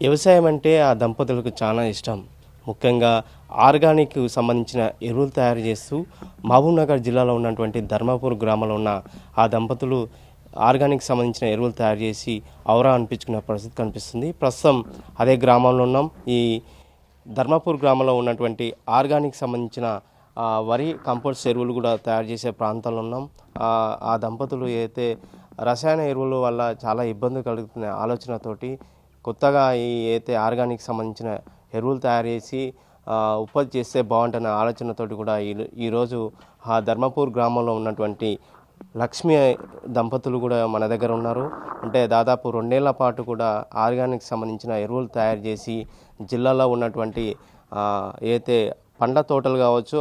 వ్యవసాయం అంటే ఆ దంపతులకు చాలా ఇష్టం. ముఖ్యంగా ఆర్గానిక్ సంబంధించిన ఎరువులు తయారు చేస్తూ మహబూబ్నగర్ జిల్లాలో ఉన్నటువంటి ధర్మాపూర్ గ్రామంలో ఉన్న ఆ దంపతులు ఆర్గానిక్ సంబంధించిన ఎరువులు తయారు చేసి ఔరా అనిపించుకునే పరిస్థితి కనిపిస్తుంది. ప్రస్తుతం అదే గ్రామంలో ఉన్నాం. ఈ ధర్మాపూర్ గ్రామంలో ఉన్నటువంటి ఆర్గానిక్ సంబంధించిన వరి కంపోస్ట్ ఎరువులు కూడా తయారు చేసే ప్రాంతాల్లో ఉన్నాం. ఆ దంపతులు అయితే రసాయన ఎరువుల వల్ల చాలా ఇబ్బంది కలుగుతున్న ఆలోచనతోటి కొత్తగా అయితే ఆర్గానిక్ సంబంధించిన ఎరువులు తయారు చేసి ఉత్పత్తి చేస్తే బాగుంటున్న ఆలోచనతోటి కూడా ఈరోజు ఆ ధర్మపూర్ గ్రామంలో ఉన్నటువంటి లక్ష్మి దంపతులు కూడా మన దగ్గర ఉన్నారు. అంటే దాదాపు 2 ఏళ్ల పాటు కూడా ఆర్గానిక్ సంబంధించిన ఎరువులు తయారు చేసి జిల్లాలో ఉన్నటువంటి ఏదైతే పండ్ల తోటలు కావచ్చు,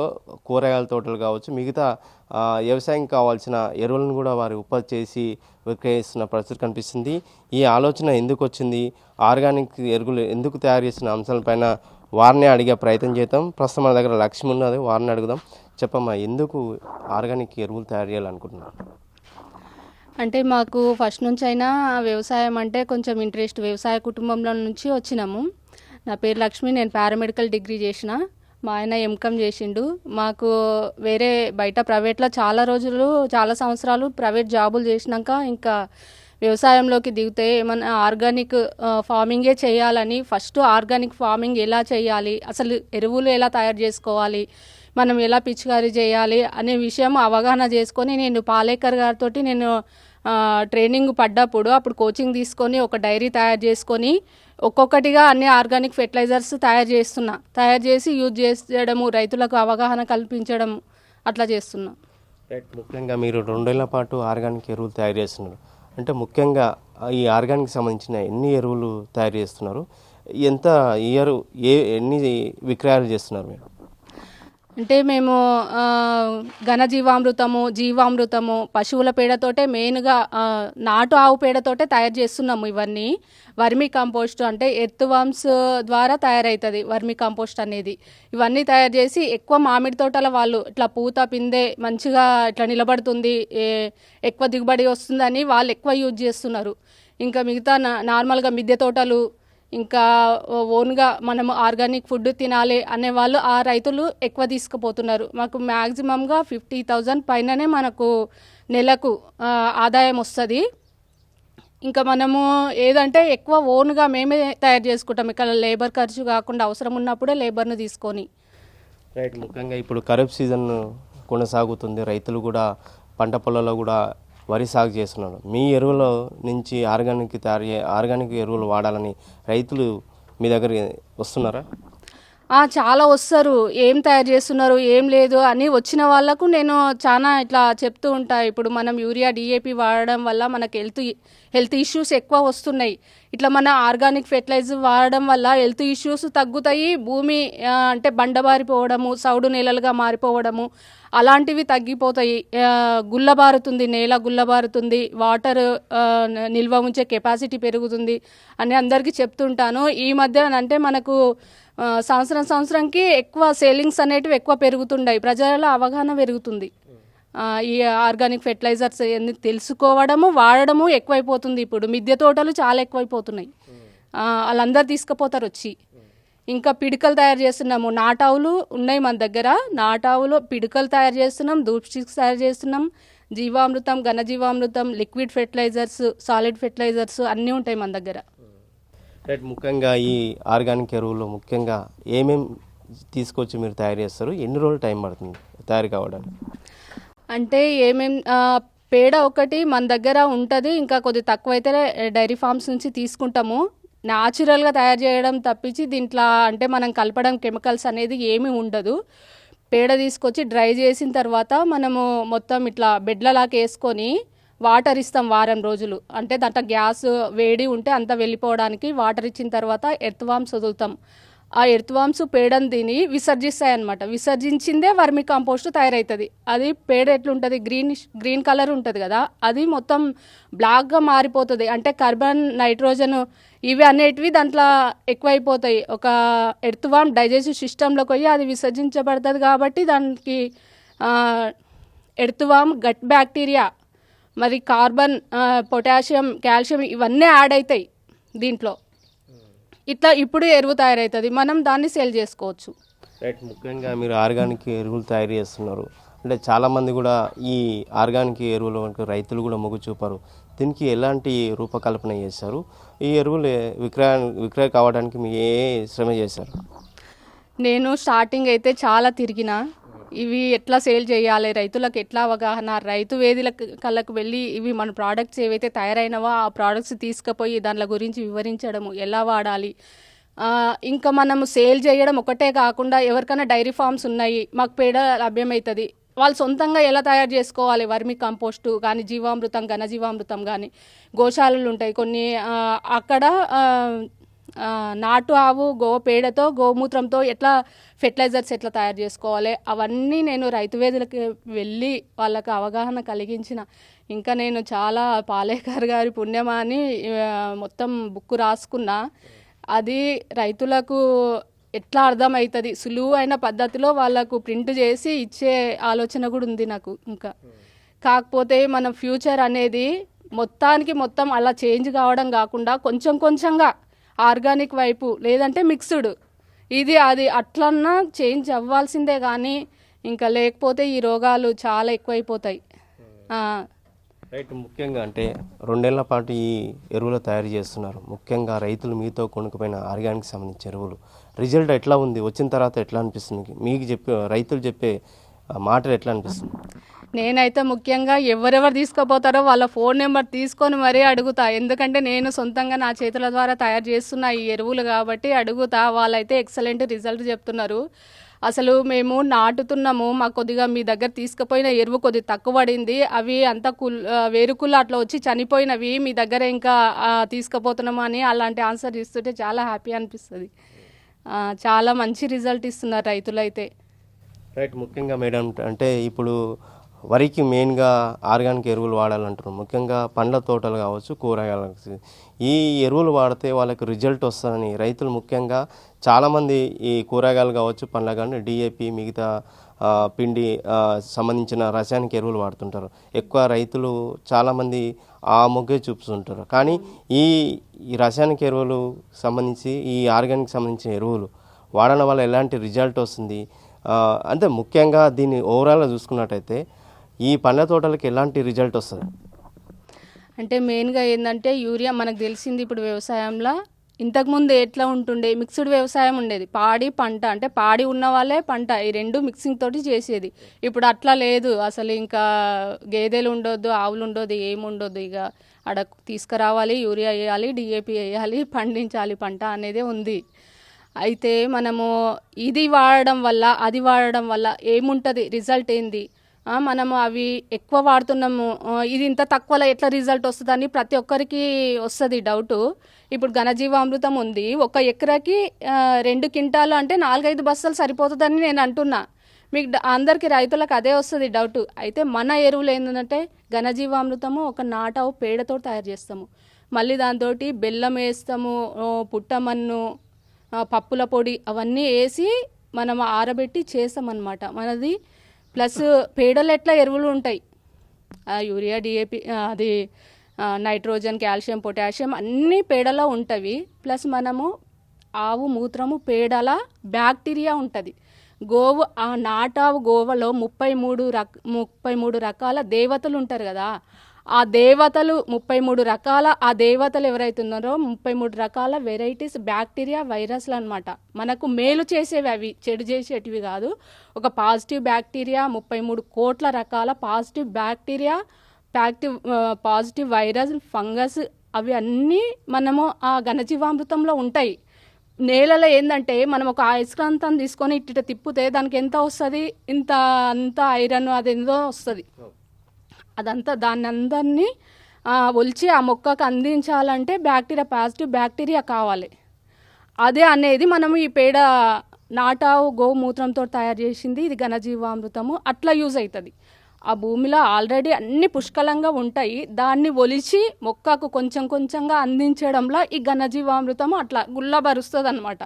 కూరగాయల తోటలు కావచ్చు, మిగతా వ్యవసాయం కావాల్సిన ఎరువులను కూడా వారు ఉత్పత్తి చేసి విక్రయిస్తున్న పరిస్థితి కనిపిస్తుంది. ఈ ఆలోచన ఎందుకు వచ్చింది, ఆర్గానిక్ ఎరువులు ఎందుకు తయారు చేసిన అంశాలపైన వారిని అడిగే ప్రయత్నం చేద్దాం. ప్రస్తుతం మన దగ్గర లక్ష్మి ఉన్నది, వారిని అడుగుదాం. చెప్పమ్మా, ఎందుకు ఆర్గానిక్ ఎరువులు తయారు చేయాలనుకుంటున్నారు? అంటే మాకు ఫస్ట్ నుంచి అయినా వ్యవసాయం అంటే కొంచెం ఇంట్రెస్ట్. వ్యవసాయ కుటుంబంలో నుంచి వచ్చినాము. నా పేరు లక్ష్మి, నేను పారామెడికల్ డిగ్రీ చేసిన. మా ఆయన ఎంకామ్ చేసిండు. మాకు వేరే బయట ప్రైవేట్లో చాలా సంవత్సరాలు ప్రైవేట్ జాబులు చేసినాక ఇంకా వ్యవసాయంలోకి దిగితే ఏమన్నా ఆర్గానిక్ ఫార్మింగే చేయాలని, ఫస్ట్ ఆర్గానిక్ ఫార్మింగ్ ఎలా చేయాలి, అసలు ఎరువులు ఎలా తయారు చేసుకోవాలి, మనం ఎలా పిచికారీ చేయాలి అనే విషయం అవగాహన చేసుకొని నేను పాలేకర్ గారితో నేను ట్రైనింగ్ పడ్డప్పుడు అప్పుడు కోచింగ్ తీసుకొని ఒక డైరీ తయారు చేసుకొని ఒక్కొక్కటిగా అన్ని ఆర్గానిక్ ఫెర్టిలైజర్స్ తయారు చేసి యూజ్ చేయడము, రైతులకు అవగాహన కల్పించడం అట్లా చేస్తున్నా. ముఖ్యంగా మీరు 2 ఏళ్ల పాటు ఆర్గానిక్ ఎరువులు తయారు చేస్తున్నారు. అంటే ముఖ్యంగా ఈ ఆర్గానిక్ సంబంధించిన ఎన్ని ఎరువులు తయారు చేస్తున్నారు, ఎంత ఇయర్ ఎన్ని విక్రయాలు చేస్తున్నారు మీరు? అంటే మేము జీవామృతము పశువుల పేడతోటే మెయిన్గా నాటు ఆవు పేడతోటే తయారు చేస్తున్నాము. ఇవన్నీ వర్మీ కంపోస్ట్ అంటే ఎర్త్ వామ్స్ ద్వారా తయారవుతుంది వర్మీ కంపోస్ట్ అనేది. ఇవన్నీ తయారు చేసి ఎక్కువ మామిడి తోటల వాళ్ళు ఇట్లా పూత పిందే మంచిగా ఇట్లా నిలబడుతుంది, ఎక్కువ దిగుబడి వస్తుందని వాళ్ళు ఎక్కువ యూజ్ చేస్తున్నారు. ఇంకా మిగతా నార్మల్గా మిద్దె తోటలు, ఇంకా ఓన్గా మనం ఆర్గానిక్ ఫుడ్ తినాలి అనే వాళ్ళు ఆ రైతులు ఎక్కువ తీసుకుపోతున్నారు. మాకు మ్యాక్సిమంగా 50,000 పైననే మనకు నెలకు ఆదాయం వస్తుంది. ఇంకా మనము ఏదంటే ఎక్కువ ఓన్గా మేమే తయారు చేసుకుంటాం. ఇక్కడ లేబర్ ఖర్చు కాకుండా అవసరం ఉన్నప్పుడే లేబర్ను తీసుకొని. రైట్. ముఖ్యంగా ఇప్పుడు ఖరీఫ్ సీజన్ కొనసాగుతుంది. రైతులు కూడా పంట పొలాల్లో కూడా వరి సాగు చేస్తున్నారు. మీ ఎరువుల నుంచి ఆర్గానిక్ ఎరువులు వాడాలని రైతులు మీ దగ్గర వస్తున్నారా? చాలా వస్తారు. ఏం తయారు చేస్తున్నారు, ఏం లేదు అని వచ్చిన వాళ్ళకు నేను చాలా ఇట్లా చెప్తూ ఉంటా. ఇప్పుడు మనం యూరియా డిఏపి వాడడం వల్ల మనకు హెల్త్ ఇష్యూస్ ఎక్కువ వస్తున్నాయి. ఇట్లా మన ఆర్గానిక్ ఫెర్టిలైజర్ వాడడం వల్ల హెల్త్ ఇష్యూస్ తగ్గుతాయి. భూమి అంటే బండబారిపోవడము, సౌడు నేలలుగా మారిపోవడము అలాంటివి తగ్గిపోతాయి. నేల గుల్లబారుతుంది, వాటర్ నిల్వ ఉంచే కెపాసిటీ పెరుగుతుంది అని అందరికీ చెప్తుంటాను. ఈ మధ్య అంటే మనకు సంవత్సరంకి ఎక్కువ సేలింగ్స్ అనేటివి ఎక్కువ పెరుగుతుంటాయి, ప్రజల అవగాహన పెరుగుతుంది. ఈ ఆర్గానిక్ ఫెర్టిలైజర్స్ తెలుసుకోవడము, వాడడము ఎక్కువైపోతుంది. ఇప్పుడు మిద్దె తోటలు చాలా ఎక్కువైపోతున్నాయి, వాళ్ళందరూ తీసుకుపోతారు వచ్చి. ఇంకా పిడికలు తయారు చేస్తున్నాము. నాటావులు ఉన్నాయి మన దగ్గర. నాటావులు పిడికలు తయారు చేస్తున్నాం, ధూప్ స్టిక్స్ తయారు చేస్తున్నాం. జీవామృతం, ఘనజీవామృతం, లిక్విడ్ ఫెర్టిలైజర్స్, సాలిడ్ ఫెర్టిలైజర్స్ అన్నీ ఉంటాయి మన దగ్గర. రైట్. ముఖ్యంగా ఈ ఆర్గానిక్ ఎరువులు ముఖ్యంగా ఏమేమి తీసుకొచ్చి మీరు తయారు చేస్తారు? ఎన్ని రోజులు టైం పడుతుంది తయారు కావడానికి? అంటే పేడ ఒకటి మన దగ్గర ఉంటుంది. ఇంకా కొద్ది తక్కువైతే డైరీ ఫార్మ్స్ నుంచి తీసుకుంటాము. న్యాచురల్గా తయారు చేయడం తప్పించి దీంట్లో అంటే మనం కలపడం కెమికల్స్ అనేది ఏమీ ఉండదు. పేడ తీసుకొచ్చి డ్రై చేసిన తర్వాత మనము మొత్తం ఇట్లా బెడ్లలాగా వేసుకొని వాటర్ ఇస్తాం వారం రోజులు. అంటే దాంట్లో గ్యాస్ వేడి ఉంటే అంతా వెళ్ళిపోవడానికి వాటర్ ఇచ్చిన తర్వాత ఎర్త్ వామ్స్ వదులుతాం. ఆ ఎర్త్ వామ్స్ పేడను తిని విసర్జిస్తాయి అన్నమాట. విసర్జించిందే వర్మి కాంపోస్ట్ తయారవుతుంది. అది పేడ ఎట్లుంటుంది, గ్రీన్ కలర్ ఉంటుంది కదా, అది మొత్తం బ్లాక్గా మారిపోతుంది. అంటే కార్బన్, నైట్రోజన్ ఇవి అనేటివి దాంట్లో ఎక్కువైపోతాయి. ఒక ఎర్త్ వామ్ డైజెస్టివ్ సిస్టంలోకి పోయి అది విసర్జించబడుతుంది. కాబట్టి దానికి ఎర్త్ వామ్ గట్ బ్యాక్టీరియా, మరి కార్బన్, పొటాషియం, కాల్షియం ఇవన్నీ యాడ్ అవుతాయి దీంట్లో. ఇట్లా ఇప్పుడు ఎరువు తయారవుతుంది, మనం దాన్ని సేల్ చేసుకోవచ్చు. రైట్. ముఖ్యంగా మీరు ఆర్గానిక్ ఎరువులు తయారు చేస్తున్నారు అంటే చాలామంది కూడా ఈ ఆర్గానిక్ ఎరువులు వంటి రైతులు కూడా మొగ్గు చూపారు. దీనికి ఎలాంటి రూపకల్పన చేశారు? ఈ ఎరువులు విక్రయ కావడానికి మీరు ఏ శ్రమ చేశారు? నేను స్టార్టింగ్ అయితే చాలా తిరిగిన, ఇవి ఎట్లా సేల్ చేయాలి, రైతులకు ఎట్లా అవగాహన, రైతు వేదిల కళ్ళకు వెళ్ళి ఇవి మన ప్రోడక్ట్స్ ఏవైతే తయారైనవో ఆ ప్రోడక్ట్స్ తీసుకుపోయి దాని గురించి వివరించడము, ఎలా వాడాలి. ఇంకా మనము సేల్ చేయడం ఒకటే కాకుండా ఎవరికైనా డైరీ ఫార్మ్స్ ఉన్నాయి, మాకు పేడ లభ్యమవుతుంది, వాళ్ళు సొంతంగా ఎలా తయారు చేసుకోవాలి, వర్మి కంపోస్టు కానీ జీవామృతం ఘనజీవామృతం కానీ గోశాలలు ఉంటాయి కొన్ని, అక్కడ నాటు ఆవు గో పేడతో గోమూత్రంతో ఎట్లా ఫెర్టిలైజర్స్ ఎట్లా తయారు చేసుకోవాలి అవన్నీ నేను రైతు వేదికలకు వెళ్ళి వాళ్ళకి అవగాహన కలిగించిన. ఇంకా నేను చాలా పాలేకర్ గారి పుణ్యమా అని మొత్తం బుక్ రాసుకున్నా. అది రైతులకు ఎట్లా అర్థమవుతుంది, సులువు అయిన పద్ధతిలో వాళ్ళకు ప్రింట్ చేసి ఇచ్చే ఆలోచన కూడా ఉంది నాకు. ఇంకా కాకపోతే మన ఫ్యూచర్ అనేది మొత్తం అలా చేంజ్ కావడం కాకుండా కొంచెం కొంచెంగా ఆర్గానిక్ వైపు లేదంటే మిక్స్డ్ ఇది అది అట్లన్నా చేంజ్ అవ్వాల్సిందే, కానీ ఇంకా లేకపోతే ఈ రోగాలు చాలా ఎక్కువైపోతాయి. రైట్. ముఖ్యంగా అంటే 2 ఏళ్ల పాటు ఈ ఎరువులు తయారు చేస్తున్నారు. ముఖ్యంగా రైతులు మీతో కొనుక్కుపోయిన ఆర్గానిక్ సంబంధించిన ఎరువులు రిజల్ట్ ఎట్లా ఉంది, వచ్చిన తర్వాత ఎట్లా అనిపిస్తుంది, మీకు చెప్పే రైతులు చెప్పే మాటలు ఎట్లా అనిపిస్తుంది? నేనైతే ముఖ్యంగా ఎవరెవరు తీసుకుపోతారో వాళ్ళ ఫోన్ నెంబర్ తీసుకొని మరీ అడుగుతా, ఎందుకంటే నేను సొంతంగా నా చేతుల ద్వారా తయారు చేస్తున్న ఈ ఎరువులు కాబట్టి అడుగుతా. వాళ్ళైతే ఎక్సలెంట్ రిజల్ట్ చెప్తున్నారు. అసలు మేము నాటుతున్నాము, మాకు కొద్దిగా మీ దగ్గర తీసుకుపోయిన ఎరువు కొద్దిగా తక్కువ పడింది, అవి అంతా వేరుకుళ్ళు అట్లా వచ్చి చనిపోయినవి, మీ దగ్గర ఇంకా తీసుకుపోతున్నాము అని అలాంటి ఆన్సర్ ఇస్తుంటే చాలా హ్యాపీ అనిపిస్తుంది. చాలా మంచి రిజల్ట్ ఇస్తున్నారు రైతులైతే. రైట్. ముఖ్యంగా మేడం అంటే ఇప్పుడు వరికి మెయిన్గా ఆర్గానిక్ ఎరువులు వాడాలంటున్నారు. ముఖ్యంగా పండ్ల తోటలు కావచ్చు, కూరగాయలకు ఈ ఎరువులు వాడితే వాళ్ళకి రిజల్ట్ వస్తుందని రైతులు ముఖ్యంగా చాలామంది ఈ కూరగాయలు కావచ్చు, పండ్ల కానీ డిఏపి మిగతా పిండి సంబంధించిన రసాయనిక ఎరువులు వాడుతుంటారు. ఎక్కువ రైతులు చాలామంది ఆ మొగ్గే చూపుతుంటారు. కానీ ఈ రసాయనిక ఎరువులు సంబంధించి ఈ ఆర్గానిక్ సంబంధించిన ఎరువులు వాడడం వల్ల ఎలాంటి రిజల్ట్ వస్తుంది, అంటే ముఖ్యంగా దీన్ని ఓవరాల్గా చూసుకున్నట్టయితే ఈ పండ్ల తోటలకు ఎలాంటి రిజల్ట్ వస్తుంది? అంటే మెయిన్గా ఏంటంటే యూరియా మనకు తెలిసింది ఇప్పుడు వ్యవసాయంలో ఇంతకుముందు ఎట్లా ఉంటుండే, మిక్స్డ్ వ్యవసాయం ఉండేది, పాడి పంట అంటే పాడి ఉన్న వాళ్ళే పంట ఈ రెండు మిక్సింగ్ తోటి చేసేది. ఇప్పుడు అట్లా లేదు, అసలు ఇంకా గేదెలు ఉండొద్దు, ఆవులు ఉండొద్దు, ఏముండొద్దు, ఇక ఆడ తీసుకురావాలి, యూరియా వేయాలి, డిఏపి వేయాలి, పండించాలి పంట అనేదే ఉంది. అయితే మనము ఇది వాడడం వల్ల అది వాడడం వల్ల ఏముంటుంది, రిజల్ట్ ఏంది, మనము అవి ఎక్కువ వాడుతున్నాము, ఇది ఇంత తక్కువలో ఎట్లా రిజల్ట్ వస్తుందని ప్రతి ఒక్కరికి వస్తుంది డౌటు. ఇప్పుడు ఘనజీవామృతం ఉంది, 1 ఎకరాకి 2 క్వింటాలు అంటే 4-5 బస్తాలు సరిపోతుందని నేను అంటున్నా. మీకు అందరికీ రైతులకు అదే వస్తుంది డౌటు. అయితే మన ఎరువులు ఏంటంటే ఘనజీవామృతము ఒక నాటావు పేడతో తయారు చేస్తాము, మళ్ళీ దాంతో బెల్లం వేస్తాము, పుట్టమన్ను, పప్పుల పొడి అవన్నీ వేసి మనం ఆరబెట్టి చేస్తామన్నమాట మనది. ప్లస్ పేడలు ఎట్లా ఎరువులు ఉంటాయి, యూరియా డిఏపి అది నైట్రోజన్ కాల్షియం పొటాషియం అన్నీ పేడలో ఉంటాయి. ప్లస్ మనము ఆవు మూత్రము పేడల బ్యాక్టీరియా ఉంటుంది. గోవు ఆ నాటావు గోవలో 33 రకాల దేవతలు ఉంటారు కదా, ఆ దేవతలు 33 రకాల ఆ దేవతలు ఎవరైతున్నారో 33 రకాల వెరైటీస్ బ్యాక్టీరియా వైరస్లు అనమాట. మనకు మేలు చేసేవి, అవి చెడు చేసేటివి కాదు. ఒక పాజిటివ్ బ్యాక్టీరియా 33 కోట్ల రకాల positive bacteria, positive virus, fungus అవి అన్నీ మనము ఆ ఘనజీవామృతంలో ఉంటాయి. నేలలో ఏంటంటే మనం ఒక అయస్కాంతం తీసుకొని ఇట్ట తిప్పితే దానికి ఎంత వస్తుంది, అంత ఐరన్ అదేందో వస్తుంది. అదంతా దాన్ని అందరినీ ఒలిచి ఆ మొక్కకు అందించాలంటే బ్యాక్టీరియా, పాజిటివ్ బ్యాక్టీరియా కావాలి. అదే అనేది మనము ఈ పేడ నాటావు గోమూత్రంతో తయారు చేసింది, ఇది ఘనజీవామృతము అట్లా యూజ్ అవుతుంది. ఆ భూమిలో ఆల్రెడీ అన్ని పుష్కలంగా ఉంటాయి, దాన్ని ఒలిచి మొక్కకు కొంచెం కొంచెంగా అందించడంలో ఈ ఘనజీవామృతము అట్లా గుల్లబరుస్తుంది అనమాట.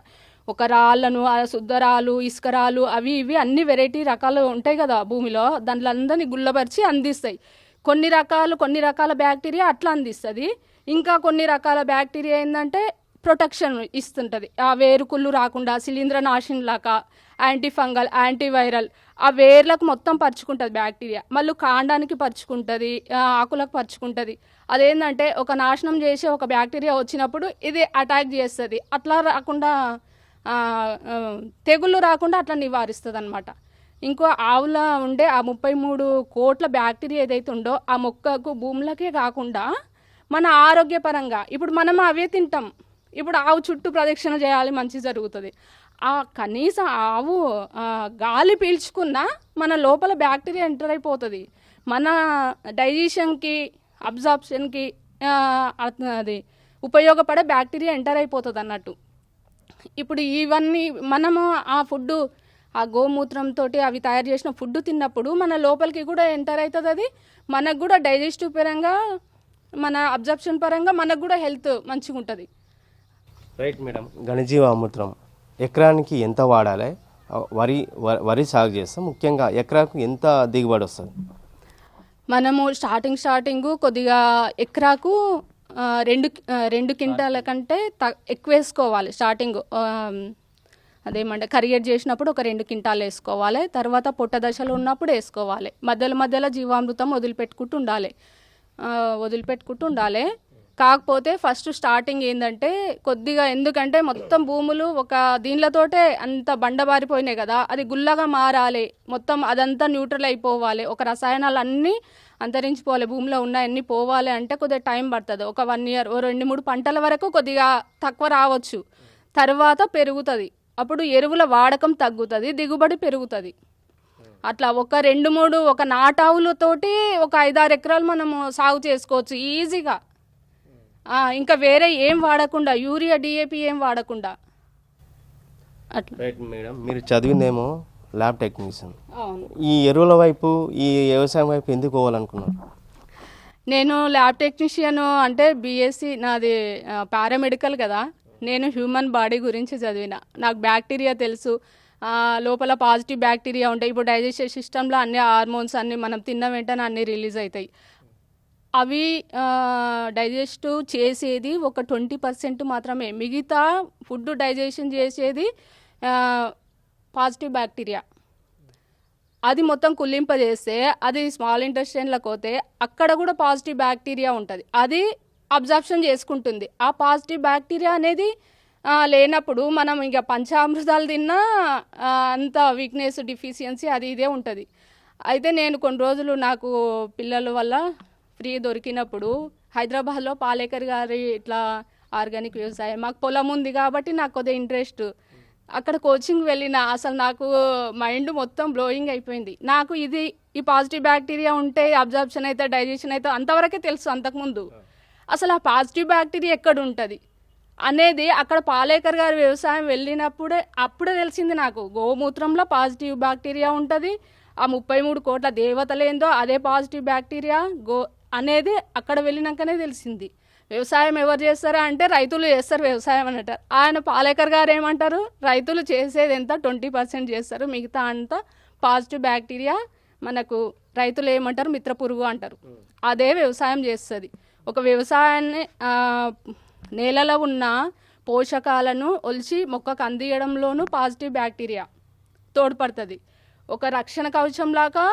ఒక రాళ్ళను, శుద్ధరాలు, ఇసుకరాలు, అవి ఇవి అన్ని వెరైటీ రకాలు ఉంటాయి కదా భూమిలో, దాంట్లో అందరినీ గుల్లబరిచి అందిస్తాయి. కొన్ని రకాల బ్యాక్టీరియా అట్లా అందిస్తుంది. ఇంకా కొన్ని రకాల బ్యాక్టీరియా ఏంటంటే ప్రొటెక్షన్ ఇస్తుంటుంది. ఆ వేరుకుళ్ళు రాకుండా శిలీంద్రనాశిని లాగా యాంటీ ఫంగల్, యాంటీవైరల్ ఆ వేర్లకు మొత్తం పరుచుకుంటుంది బ్యాక్టీరియా. మళ్ళీ కాండానికి పరుచుకుంటుంది, ఆకులకు పరుచుకుంటుంది. అదేంటంటే ఒక నాశనం చేసే ఒక బ్యాక్టీరియా వచ్చినప్పుడు ఇది అటాక్ చేస్తుంది. అట్లా రాకుండా తెగుళ్ళు రాకుండా అట్లా నివారిస్తుంది అనమాట. ఇంకో ఆవుల ఉండే ఆ 33 కోట్ల బ్యాక్టీరియా ఏదైతే ఉందో ఆ మొక్కకు భూములకే కాకుండా మన ఆరోగ్యపరంగా ఇప్పుడు మనం అవే తింటాం. ఇప్పుడు ఆవు చుట్టూ ప్రదక్షిణ చేయాలి, మంచి జరుగుతుంది. ఆ కనీసం ఆవు గాలి పీల్చుకున్నా మన లోపల బ్యాక్టీరియా ఎంటర్ అయిపోతుంది. మన డైజెషన్కి, అబ్జార్ప్షన్కి అది ఉపయోగపడే బ్యాక్టీరియా ఎంటర్ అయిపోతుంది అన్నట్టు. ఇప్పుడు ఇవన్నీ మనము ఆ ఫుడ్, ఆ గోమూత్రంతో అవి తయారు చేసిన ఫుడ్ తిన్నప్పుడు మన లోపలికి కూడా ఎంటర్ అవుతుంది. అది మనకు కూడా డైజెస్టివ్ పరంగా, మన అబ్జర్ప్షన్ పరంగా మనకు కూడా హెల్త్ మంచిగా ఉంటుంది. Right madam. ఘనజీవామృతం ఎకరానికి ఎంత వాడాలి? వరి సాగు చేస్తాం, ముఖ్యంగా ఎకరాకు ఎంత దిగుబడి వస్తుంది? మనము స్టార్టింగ్ కొద్దిగా ఎకరాకు 2 క్వింటాల కంటే ఎక్కువ వేసుకోవాలి. స్టార్టింగ్ అదేమంటే కరిగేట్ చేసినప్పుడు ఒక 2 క్వింటాలు వేసుకోవాలి. తర్వాత పొట్ట దశలో ఉన్నప్పుడు వేసుకోవాలి. మధ్యలో జీవామృతం వదిలిపెట్టుకుంటూ ఉండాలి. కాకపోతే ఫస్ట్ స్టార్టింగ్ ఏంటంటే కొద్దిగా, ఎందుకంటే మొత్తం భూములు ఒక దీనిలతోటే అంత బండబారిపోయినాయి కదా, అది గుల్లగా మారాలి, మొత్తం అదంతా న్యూట్రల్ అయిపోవాలి, ఒక రసాయనాలు అన్నీ అంతరించిపోవాలి, భూమిలో ఉన్నాయన్నీ పోవాలి అంటే కొద్దిగా టైం పడుతుంది. ఒక 1 year, 2-3 పంటల వరకు కొద్దిగా తక్కువ రావచ్చు. తర్వాత పెరుగుతుంది. అప్పుడు ఎరువుల వాడకం తగ్గుతుంది, దిగుబడి పెరుగుతుంది. అట్లా ఒక 2-3 ఒక నాటావులతోటి ఒక 5-6 ఎకరాలు మనము సాగు చేసుకోవచ్చు ఈజీగా. ఇంకా వేరే ఏం వాడకుండా, యూరియా, డిఏపి ఏం వాడకుండా అట్లా. Right madam. మీరు చదివిందేమో ల్యాబ్ టెక్నీషియన్. ఈ ఎరువుల వైపు, ఈ వ్యవసాయం వైపు ఎందుకు పోవాలనుకున్నారు? నేను ల్యాబ్ టెక్నీషియన్ అంటే బీఎస్సీ నాది పారామెడికల్ కదా. నేను హ్యూమన్ బాడీ గురించి చదివిన, నాకు బ్యాక్టీరియా తెలుసు. లోపల పాజిటివ్ బ్యాక్టీరియా ఉంటాయి. ఇప్పుడు డైజెస్టివ్ సిస్టంలో అన్ని హార్మోన్స్ అన్నీ మనం తిన్న వెంటనే అన్నీ రిలీజ్ అవుతాయి. అవి డైజెస్ట్ చేసేది ఒక 20% మాత్రమే. మిగతా ఫుడ్ డైజెషన్ చేసేది పాజిటివ్ బ్యాక్టీరియా. అది మొత్తం కుళ్ళింపజేస్తే అది స్మాల్ ఇంటెస్టైన్లకు పోతే అక్కడ కూడా పాజిటివ్ బ్యాక్టీరియా ఉంటుంది, అది అబ్జార్ప్షన్ చేసుకుంటుంది. ఆ పాజిటివ్ బ్యాక్టీరియా అనేది లేనప్పుడు మనం ఇంకా పంచామృతాలు తిన్నా అంత వీక్నెస్, డిఫిషియన్సీ అది ఇదే ఉంటుంది. అయితే నేను కొన్ని రోజులు నాకు పిల్లల వల్ల ఫ్రీ దొరికినప్పుడు హైదరాబాద్లో పాలేకర్ గారి ఇట్లా ఆర్గానిక్ వ్యవసాయం, మాకు పొలం ఉంది కాబట్టి నాకు కొద్దిగా ఇంట్రెస్ట్. అక్కడ కోచింగ్ వెళ్ళిన, అసలు నాకు మైండ్ మొత్తం బ్లోయింగ్ అయిపోయింది. నాకు ఈ పాజిటివ్ బ్యాక్టీరియా ఉంటే అబ్జార్ప్షన్ అయితే, డైజెషన్ అయితే అంతవరకే తెలుసు. అంతకుముందు అసలు ఆ పాజిటివ్ బ్యాక్టీరియా ఎక్కడ ఉంటుంది అనేది అక్కడ పాలేకర్ గారి వ్యవసాయం అప్పుడే తెలిసింది నాకు. గోమూత్రంలో పాజిటివ్ బ్యాక్టీరియా ఉంటుంది. ఆ 33 కోట్ల దేవతలేందో అదే పాజిటివ్ బ్యాక్టీరియా అనేది అక్కడ వెళ్ళినాకనే తెలిసింది. వ్యవసాయం ఎవరు చేస్తారా అంటే రైతులు చేస్తారు వ్యవసాయం అని అంటారు. ఆయన పాలేకర్ గారు ఏమంటారు, రైతులు చేసేది ఎంత 20% చేస్తారు, మిగతా అంతా పాజిటివ్ బ్యాక్టీరియా మనకు రైతులు ఏమంటారు మిత్ర పురుగు అంటారు, అదే వ్యవసాయం చేస్తుంది. ఒక వ్యవసాయాన్ని నేలలో ఉన్న పోషకాలను ఒలిచి మొక్కకు అందియడంలోనూ పాజిటివ్ బ్యాక్టీరియా తోడ్పడుతుంది. ఒక రక్షణ కవచం లాగా,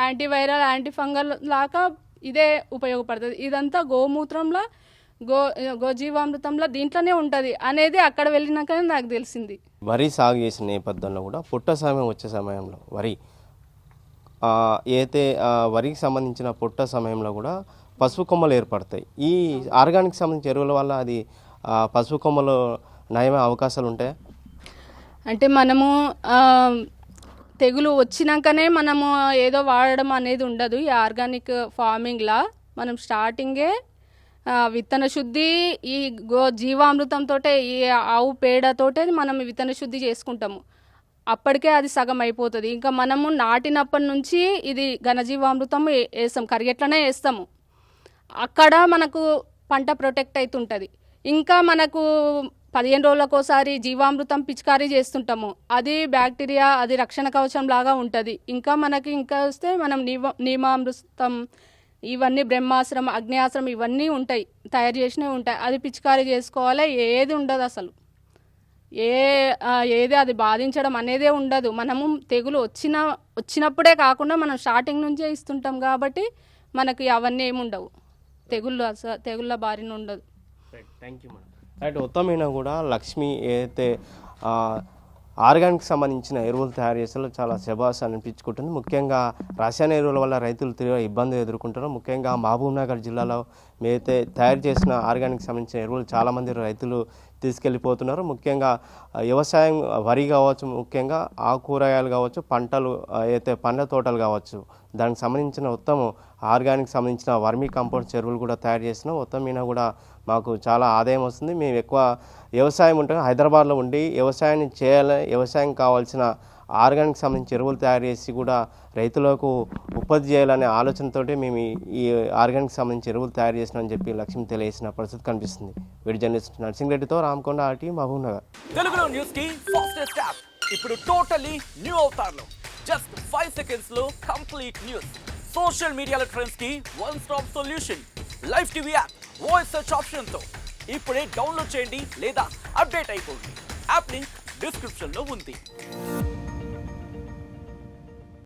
యాంటీవైరల్, యాంటీఫంగల్ లాగా ఇదే ఉపయోగపడుతుంది. ఇదంతా గోమూత్రంలో, గోజీవామృతంలో దీంట్లోనే ఉంటుంది అనేది అక్కడ వెళ్ళినాకనే నాకు తెలిసింది. వరి సాగు చేసిన నేపథ్యంలో కూడా పుట్ట సమయం వచ్చే సమయంలో వరికి సంబంధించిన పుట్ట సమయంలో కూడా పసుపు కొమ్మలు ఏర్పడతాయి. ఈ ఆర్గానిక్ సంబంధించిన ఎరువుల వల్ల అది పసుపు కొమ్మలు నయమే అవకాశాలు ఉంటాయి. అంటే మనము తెగులు వచ్చినాకనే మనము ఏదో వాడడం అనేది ఉండదు. ఈ ఆర్గానిక్ ఫార్మింగ్లా మనం స్టార్టింగే విత్తన శుద్ధి, ఈ జీవామృతంతో, ఈ ఆవు పేడతోటే మనం విత్తన శుద్ధి చేసుకుంటాము. అప్పటికే అది సగం అయిపోతుంది. ఇంకా మనము నాటినప్పటి నుంచి ఇది ఘనజీవామృతం వేస్తాం, కరిగెట్లనే వేస్తాము. అక్కడ మనకు పంట ప్రొటెక్ట్ అవుతుంటుంది. ఇంకా మనకు 15 రోజులకోసారి జీవామృతం పిచికారీ చేస్తుంటాము. అది బ్యాక్టీరియా, అది రక్షణ కవచం లాగా ఉంటుంది. ఇంకా వస్తే మనం నీమామృతం, ఇవన్నీ బ్రహ్మాస్త్రం, అగ్నియాస్త్రం ఇవన్నీ ఉంటాయి, తయారు చేసినవి ఉంటాయి. అది పిచికారీ చేసుకోవాలి, ఏది ఉండదు అసలు. ఏది అది బాధించడం అనేదే ఉండదు. మనము తెగులు వచ్చినప్పుడే కాకుండా మనం స్టార్టింగ్ నుంచే ఇస్తుంటాం కాబట్టి మనకి అవన్నీ ఏమి ఉండవు, తెగుళ్ళ బారిన ఉండదు. Thank you madam. రైట్, మొత్తం మీద కూడా లక్ష్మి ఏదైతే ఆర్గానిక్ సంబంధించిన ఎరువులు తయారు చేసేలో చాలా శబాస్ అనిపించుకుంటుంది. ముఖ్యంగా రసాయన ఎరువుల వల్ల రైతులు తీవ్ర ఇబ్బంది ఎదుర్కొంటారు. ముఖ్యంగా మహబూబ్ నగర్ జిల్లాలో మేమైతే తయారు చేసిన ఆర్గానిక్ సంబంధించిన ఎరువులు చాలామంది రైతులు తీసుకెళ్ళిపోతున్నారు. ముఖ్యంగా వ్యవసాయం, వరి కావచ్చు, ముఖ్యంగా ఆకుకూరగాయలు కావచ్చు, పంటలు అయితే పండ్ల తోటలు కావచ్చు, దానికి సంబంధించిన మొత్తం ఆర్గానిక్ సంబంధించిన వర్మీ కంపోస్ట్ ఎరువులు కూడా తయారు చేసినాం. మొత్తం మీద కూడా మాకు చాలా ఆదాయం వస్తుంది. మేము ఎక్కువ వ్యవసాయం ఉంటే హైదరాబాద్లో ఉండి వ్యవసాయాన్ని చేయాలి, వ్యవసాయం కావాల్సిన ఆర్గానిక్ సంబంధించి ఎరువులు తయారు చేసి కూడా రైతులకు ఉత్పత్తి చేయాలనే ఆలోచనతోటి మేము ఈ ఆర్గానిక్ సంబంధించి ఎరువులు తయారు చేసినామని చెప్పి లక్ష్యం తెలియజేసిన పరిస్థితి కనిపిస్తుంది. వీడియో జర్నలిస్ట్ నర్సింగ్ రెడ్డితో రామకొండ, ఆర్టీ, మహబూబ్ నగర్. తెలుగులో న్యూస్ కి ఫాస్టెస్ట్ యాప్ ఇప్పుడు టోటలీ న్యూ అవతార్లో. జస్ట్ 5 seconds లో కంప్లీట్ న్యూస్, సోషల్ మీడియాలో ట్రెండ్స్ కి one stop solution, live TV app, voice search option తో ఇప్పుడే డౌన్లోడ్ చేయండి లేదా అప్డేట్ అయిపోండి. యాప్ లింక్ డిస్క్రిప్షన్ లో ఉంది.